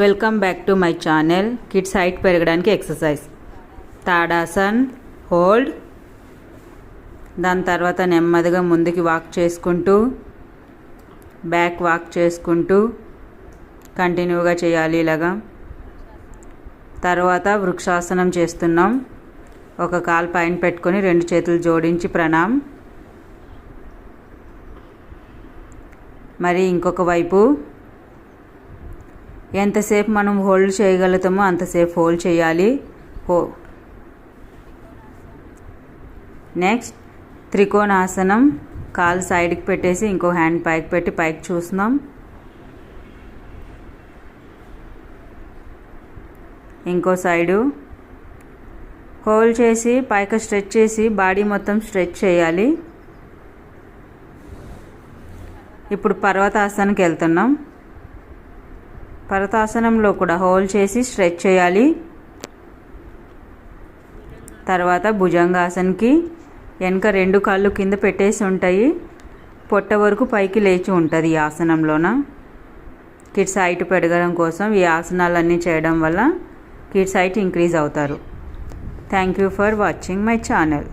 Welcome back to my channel. Kids height పెరగడానికి exercise. Tadasana, hold, దాని తర్వాత నెమ్మదిగా ముందుకి వాక్ చేసుకుంటూ బ్యాక్ వాక్ చేసుకుంటూ కంటిన్యూగా చేయాలి ఇలాగా. తర్వాత వృక్షాసనం చేస్తున్నాం. ఒక కాలు పైన పెట్టుకొని 2 చేతులు జోడించి ప్రణామ్. మరి ఇంకొక వైపు ఎంతసేపు మనం హోల్డ్ చేయగలుగుతామో అంతసేపు హోల్డ్ చేయాలి. నెక్స్ట్ త్రికోణాసనం. కాలు సైడ్కి పెట్టేసి ఇంకో హ్యాండ్ పైకి పెట్టి పైకి చూస్తున్నాం. ఇంకో సైడు హోల్డ్ చేసి పైకి స్ట్రెచ్ చేసి బాడీ మొత్తం స్ట్రెచ్ చేయాలి. ఇప్పుడు పర్వతాసనానికి వెళ్తున్నాం. పర్వతాసనంలో కూడా హోల్డ్ చేసి స్ట్రెచ్ చేయాలి. తర్వాత భుజంగాసనకి వెనక 2 కాళ్ళు కింద పెట్టేసి ఉంటాయి. పొట్ట వరకు పైకి లేచి ఉంటుంది ఈ ఆసనంలోన. కిడ్స్ హైట్ పెరగడం కోసం ఈ ఆసనాలన్నీ చేయడం వల్ల కిడ్స్ హైట్ ఇంక్రీజ్ అవుతారు. Thank you for watching my channel.